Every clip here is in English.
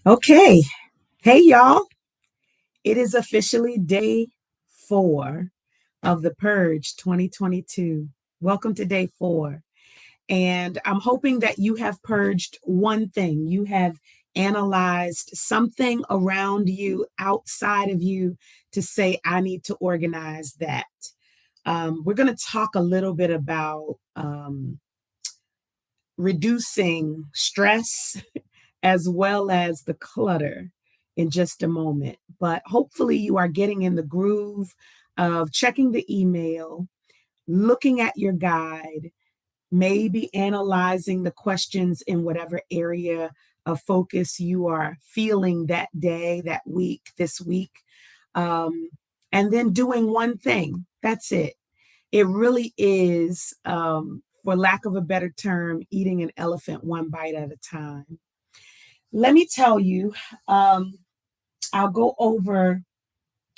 Okay. Hey, y'all. It is officially day 4 of the Purge 2022. Welcome to day 4. And I'm hoping that you have purged one thing. You have analyzed something around you, outside of you, to say, I need to organize that. We're going to talk a little bit about reducing stress as well as the clutter in just a moment. But hopefully, you are getting in the groove of checking the email, looking at your guide, maybe analyzing the questions in whatever area of focus you are feeling that day, that week, this week, um, and then doing one thing. That's it. It really is, for lack of a better term, eating an elephant one bite at a time. Let me tell you, um, I'll go over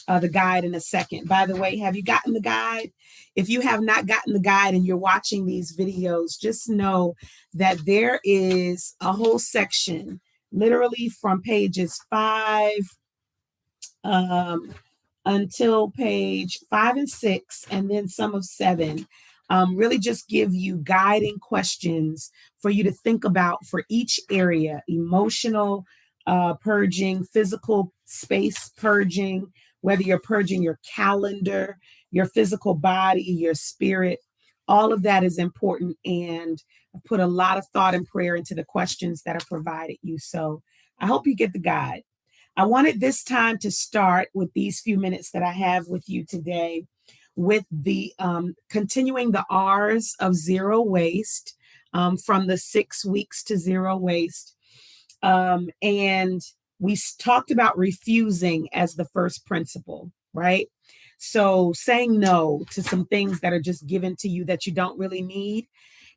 the guide in a second. By the way, have you gotten the guide? If you have not gotten the guide and you're watching these videos, just know that there is a whole section, literally from pages 5 um, until page 5 and 6, and then some of 7. Really just give you guiding questions for you to think about for each area: emotional purging, physical space purging, whether you're purging your calendar, your physical body, your spirit. All of that is important. And I put a lot of thought and prayer into the questions that are provided you. So I hope you get the guide. I wanted this time to start with these few minutes that I have with you today with the continuing the R's of zero waste, from the 6 weeks to zero waste. And we talked about refusing as the first principle, right? So saying no to some things that are just given to you that you don't really need.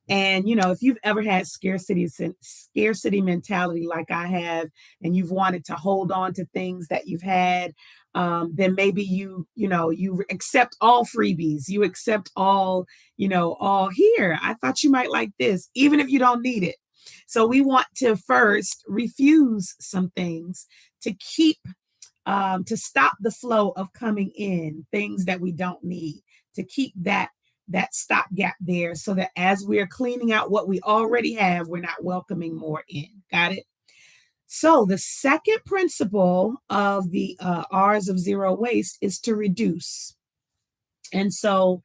And if you've ever had scarcity mentality like I have, and you've wanted to hold on to things that you've had, then maybe you accept all freebies, you accept all here. I thought you might like this, even if you don't need it. So we want to first refuse some things to keep to stop the flow of coming in things that we don't need, to keep that stopgap there, so that as we're cleaning out what we already have, we're not welcoming more in. Got it? So the second principle of the R's of zero waste is to reduce. And so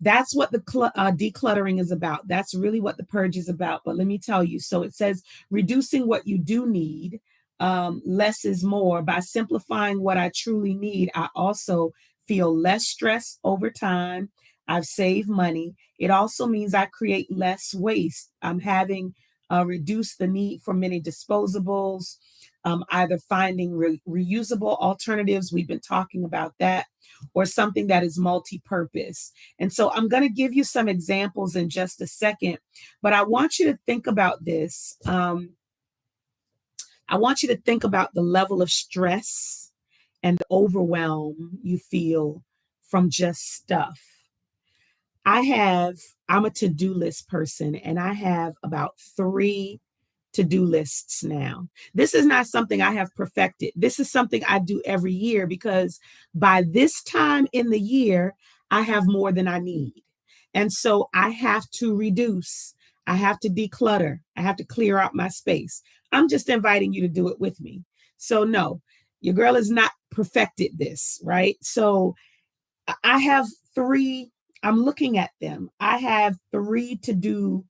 that's what the decluttering is about. That's really what the purge is about. But let me tell you, so it says reducing what you do need. Less is more. By simplifying what I truly need, I also feel less stress over time. I've saved money. It also means I create less waste. I'm having reduced the need for many disposables, either finding reusable alternatives. We've been talking about that, or something that is multi-purpose. And so I'm going to give you some examples in just a second, but I want you to think about this. I want you to think about the level of stress and overwhelm you feel from just stuff. I'm a to-do list person, and I have about 3 to-do lists now. This is not something I have perfected. This is something I do every year, because by this time in the year, I have more than I need. And so I have to reduce. I have to declutter. I have to clear out my space. I'm just inviting you to do it with me. So no, your girl has not perfected this, right? So I have 3. I'm looking at them. I have 3 to do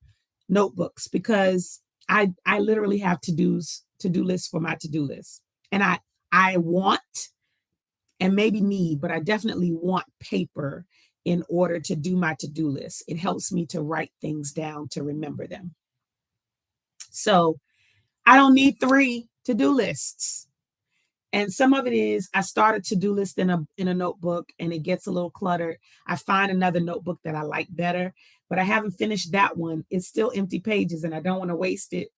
notebooks, because I literally have to do lists for my to-do list. And I want, and maybe need, but I definitely want paper in order to do my to-do list. It helps me to write things down, to remember them. So I don't need 3 to-do lists. And some of it is, I start a to-do list in a notebook and it gets a little cluttered. I find another notebook that I like better, but I haven't finished that one. It's still empty pages and I don't want to waste it.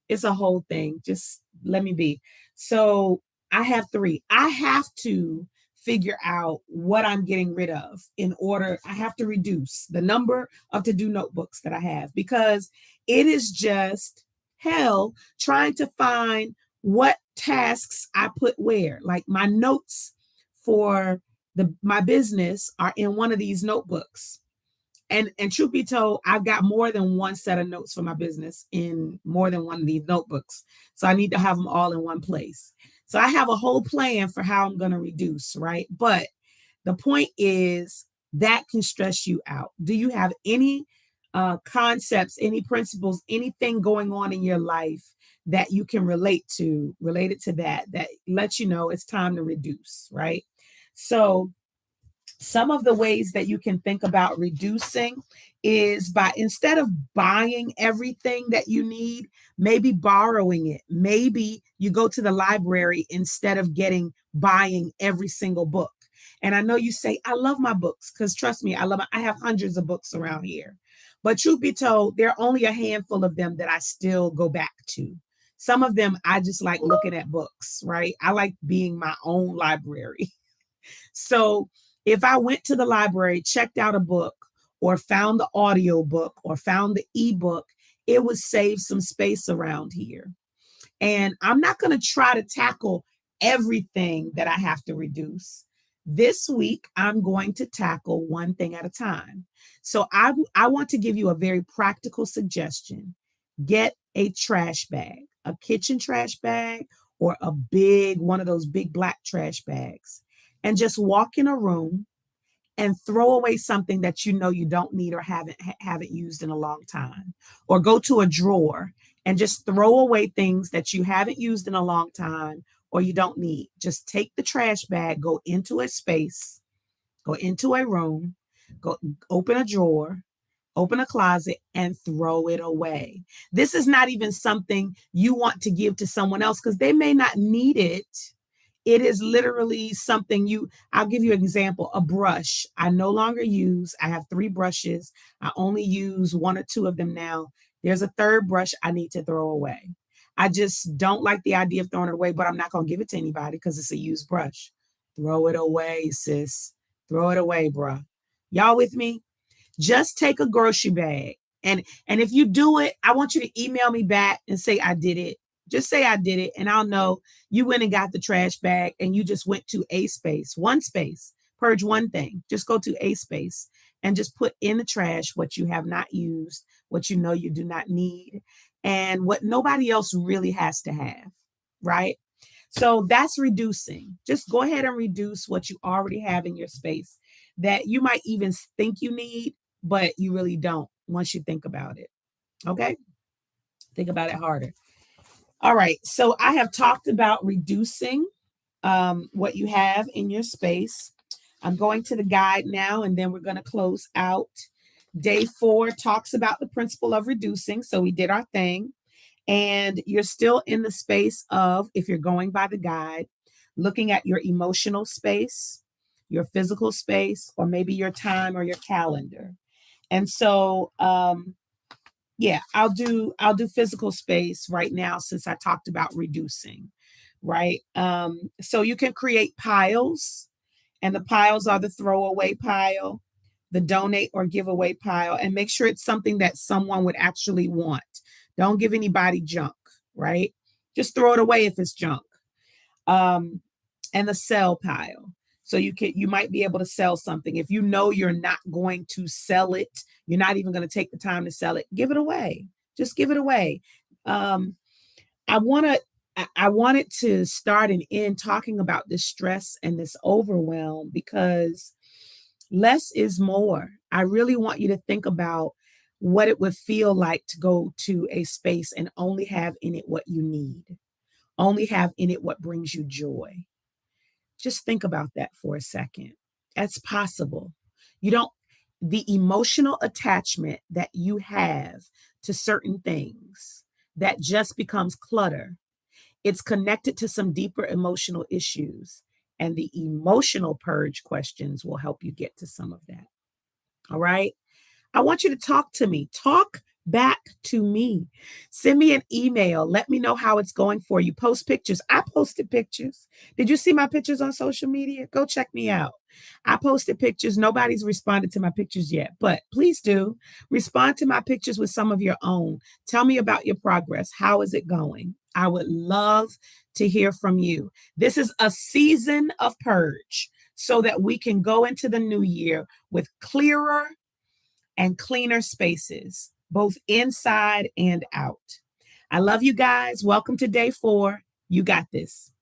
It's a whole thing. Just let me be. So I have 3. I have to figure out what I'm getting rid of in order. I have to reduce the number of to-do notebooks that I have, because it is just hell trying to find what tasks I put where. Like my notes for my business are in one of these notebooks. And truth be told, I've got more than one set of notes for my business in more than one of these notebooks. So I need to have them all in one place. So I have a whole plan for how I'm going to reduce, right? But the point is that can stress you out. Do you have any concepts, any principles, anything going on in your life that you can related to that lets you know it's time to reduce, right? So some of the ways that you can think about reducing is by, instead of buying everything that you need, maybe borrowing it. Maybe you go to the library instead of buying every single book. And I know you say, I love my books, because trust me, I have hundreds of books around here. But truth be told, there are only a handful of them that I still go back to. Some of them I just like looking at books, right? I like being my own library. So if I went to the library, checked out a book, or found the audio book, or found the ebook, it would save some space around here. And I'm not going to try to tackle everything that I have to reduce. This week, I'm going to tackle one thing at a time. So I want to give you a very practical suggestion. Get a trash bag, a kitchen trash bag, or a big one of those big black trash bags, and just walk in a room and throw away something that you know you don't need or haven't used in a long time. Or go to a drawer and just throw away things that you haven't used in a long time or you don't need. Just take the trash bag, go into a space, go into a room, go open a drawer, open a closet, and throw it away. This is not even something you want to give to someone else because they may not need it. It is literally something I'll give you an example. A brush I no longer use. I have 3 brushes. I only use 1 or 2 of them now. There's a third brush I need to throw away. I just don't like the idea of throwing it away, but I'm not going to give it to anybody because it's a used brush. Throw it away, sis. Throw it away, bruh. Y'all with me? Just take a grocery bag. And if you do it, I want you to email me back and say I did it. Just say I did it, and I'll know you went and got the trash bag and you just went to a space, one space, purge one thing. Just go to a space and just put in the trash what you have not used, what you know you do not need, and what nobody else really has to have, right? So that's reducing. Just go ahead and reduce what you already have in your space that you might even think you need, but you really don't once you think about it. Okay? Think about it harder. All right. So I have talked about reducing what you have in your space. I'm going to the guide now, and then we're going to close out. Day 4 talks about the principle of reducing. So we did our thing. And you're still in the space of, if you're going by the guide, looking at your emotional space, your physical space, or maybe your time or your calendar. And so, yeah, I'll do physical space right now since I talked about reducing, right? So you can create piles, and the piles are the throwaway pile, the donate or give away pile, and make sure it's something that someone would actually want. Don't give anybody junk, right? Just throw it away if it's junk. And the sell pile. So you might be able to sell something. If you know you're not going to sell it, you're not even going to take the time to sell it, give it away. Just give it away. I wanted to start and end talking about this stress and this overwhelm because less is more. I really want you to think about what it would feel like to go to a space and only have in it what you need, only have in it what brings you joy. Just think about that for a second. That's possible. You don't, the emotional attachment that you have to certain things that just becomes clutter, it's connected to some deeper emotional issues. And the emotional purge questions will help you get to some of that. All right. I want you to talk to me. Talk back to me. Send me an email. Let me know how it's going for you. Post pictures. I posted pictures. Did you see my pictures on social media? Go check me out. I posted pictures. Nobody's responded to my pictures yet, but please do respond to my pictures with some of your own. Tell me about your progress. How is it going? I would love to hear from you. This is a season of purge so that we can go into the new year with clearer and cleaner spaces, both inside and out. I love you guys. Welcome to day 4. You got this.